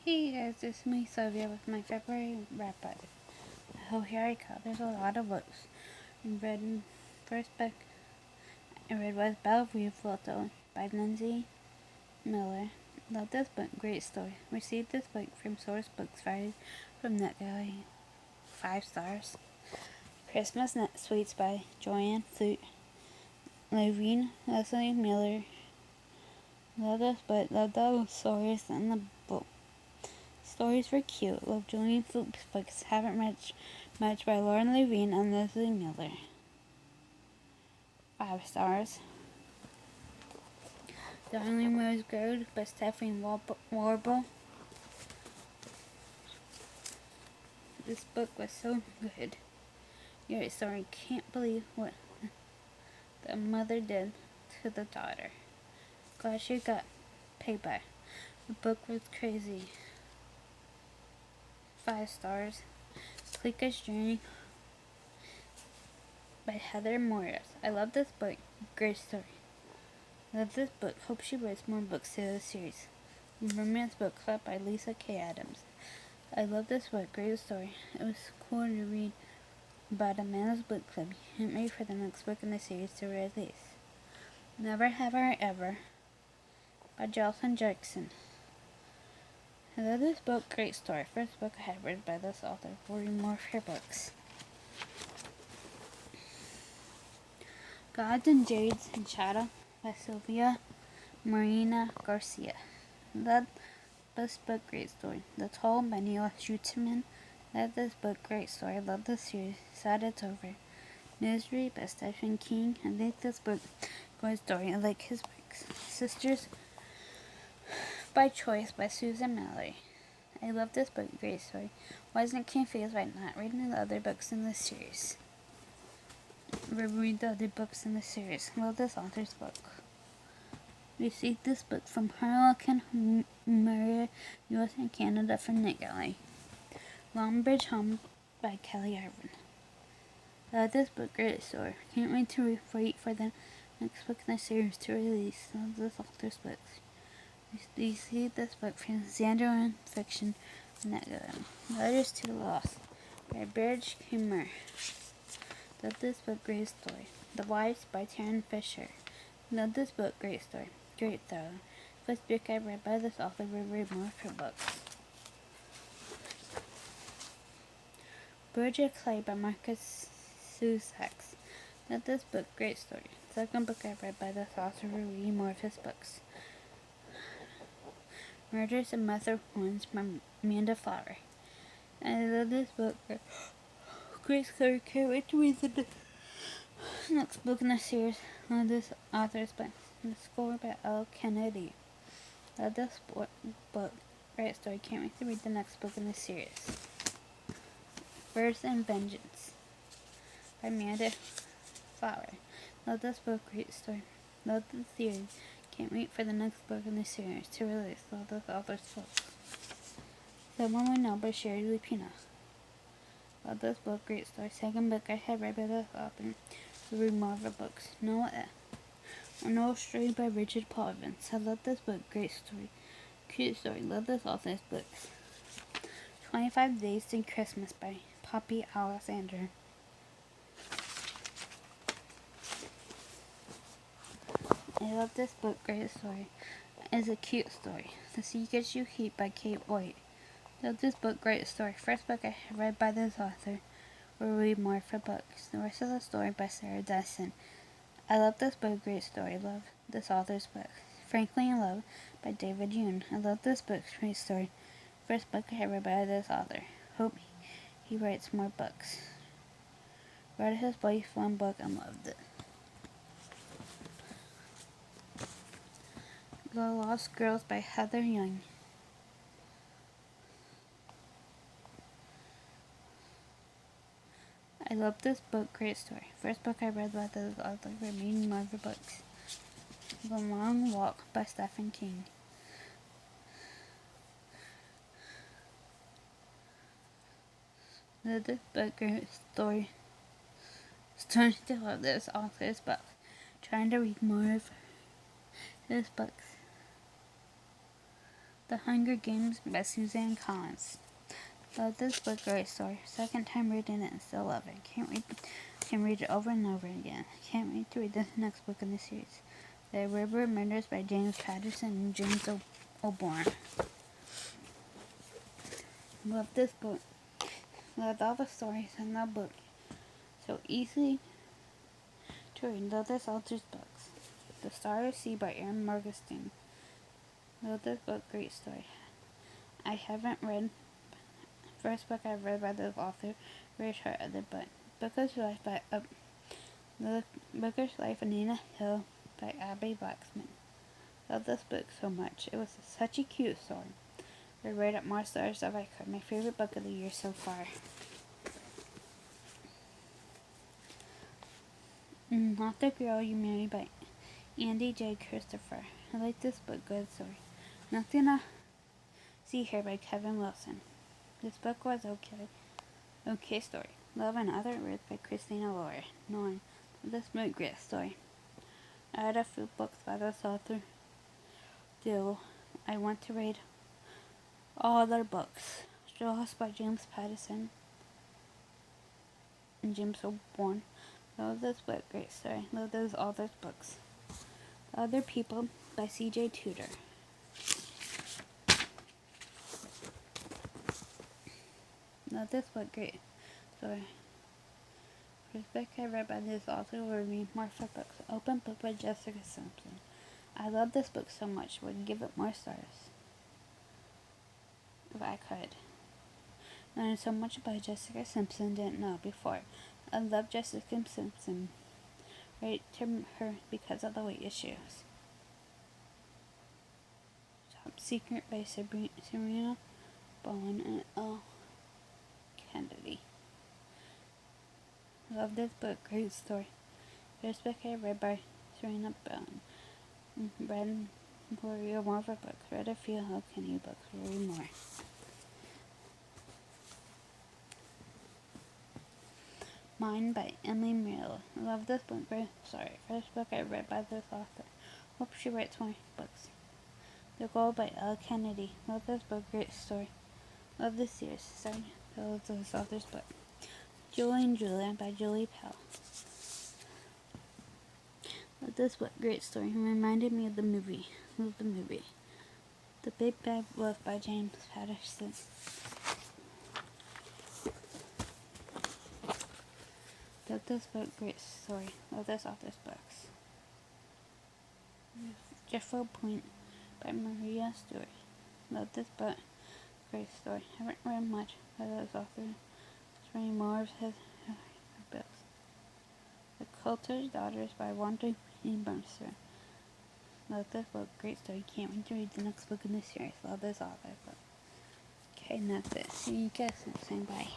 Hey guys, it's me Sylvia with my February wrap up. Oh, here I go. There's a lot of books. First book I read was Bellevue Photo by Lindsay Miller. Love this book, great story. Received this book from Source Books Friday from NetGalley. 5 stars. Christmas Nut Sweets by Joanne Flute. Levine Leslie Miller. Love this book, love the stories in the book. Stories were cute. Love Julian Fuchs books. Haven't read much by Lauren Levine and Leslie Miller. 5 stars. Darling Rose Gold by Stephanie Warble. This book was so good. Your story can't believe what the mother did to the daughter. Glad she got payback. The book was crazy. 5 stars. Klika's Journey by Heather Morris. I love this book. Great story. I love this book. Hope she writes more books to the series. Romance Book Club by Lisa K. Adams. I love this book. Great story. It was cool to read about Amanda's book club. Can't wait for the next book in the series to release. Never Have I Ever by Jelson Jackson. I love this book. Great story. First book I had read by this author. We'll read more of her books. Gods and Jades and Shadow by Sylvia Marina Garcia. Love this book, great story. The Toll by Neil Schusterman. Love this book, great story. Love this series. Sad it's over. Misery by Stephen King. I like this book, great story. I like his books. Sisters by Choice by Susan Mallory. I love this book, great story. Wasn't confused by not reading the other books in this series. Read the other books in the series. Love this author's book. Received this book from Harlequin Maria, U.S. and Canada from NetGalley. Longbridge Home by Kelly Irvin. Love this book, great story. Can't wait to wait for the next book in the series to release. Love this author's books. Received this book from Xandro Fiction from NetGalley. Letters to the Lost by Burge Kimmer. Love this book, great story. The Wives by Taryn Fisher. Love this book, great story. Great though. First book I read by this author. Will read more of her books. Bridge of Clay by Marcus Sussex. Love this book, great story. Second book I read by this author. Will read more of his books. Murders of Mother Horns by Amanda Flower. I love this book. Great story. Can't wait to read the next book in the series. Love this author's book. The Score by L. Kennedy. Love this book. Great story. Can't wait to read the next book in the series. Birds and Vengeance by Amanda Flower. Love this book. Great story. Love the series. Can't wait for the next book in the series to release. Love this author's book. Someone We Know by Sherry Lupino. Love this book. Great story. Second book I had read by this author. Read more of her books. No Story by Richard Paul Evans. I love this book. Great story. Cute story. Love this author's books. 25 Days to Christmas by Poppy Alexander. I love this book. Great story. It's a cute story. The Secrets You Keep by Kate White. Love this book. Great story. First book I read by this author. We'll read more of her books. The rest of the story by Sarah Desson. I love this book. Great story. Love this author's book. Frankly in Love by David Yoon. I love this book. Great story. First book I read by this author. Hope he writes more books. Read his wife one book and loved it. The Lost Girls by Heather Young. I love this book. Great story. First book I read by this author. Reading more of her books. The Long Walk by Stephen King. Love this book. Great story. Starting to love this author's book. Trying to read more of his books. The Hunger Games by Suzanne Collins. Love this book, great story. Second time reading it and still love it. Can read it over and over again. Can't wait to read the next book in the series. The River Murders by James Patterson and James O'Born. Love this book. Loved all the stories in the book. So easily to read. Love this author's books. The Star of Sea by Aaron Morgenstern. Love this book, great story. I haven't read first book I've read by this author, very short other book. Booker's Life by Booker's Life of Nina Hill by Abby Blacksman. Love this book so much. It was such a cute story. I rate it more stars if I could. My favorite book of the year so far. Not the Girl You Marry by Andy J. Christopher. I like this book. Good story. Nothing to See Here by Kevin Wilson. This book was okay. Okay story. Love and Other Words by Christina Lauer. 9. This book, great story. I had a few books by this author. Do I want to read all their books? Straws by James Patterson and James O'Born. Love this book, great story. Love those authors' books. Other People by C.J. Tudor. Love this book, great story. First book I read by this author will read more for books. Open Book by Jessica Simpson. I love this book so much. Would give it more stars if I could. Learned so much about Jessica Simpson didn't know before. I love Jessica Simpson. Right to her because of the weight issues. Top Secret by Serena Bowen and L. Kennedy. Love this book, great story. First book I read by Serena Bowen. Read more of her books. Read a few L. Kennedy books. Read more. Mine by Emily Merrill. Love this book. First book I read by this author. Hope she writes more books. The Goal by L. Kennedy. Love this book. Great story. Love this series. Sorry, love this author's book. Julie and Julia by Julie Pell. Love this book. Great story. It reminded me of the movie. Love the movie. The Big Bad Wolf by James Patterson. Love this book, great story. Love this author's books. Jeffro Point by Maria Stewart. Love this book, great story. Haven't read much by this author. Just reading more of her books. The Coulter's Daughters by Wanda E. Bernster. Love this book, great story. Can't wait to read the next book in this series. Love this author's book. Okay, and that's it. See you guys next time. Bye.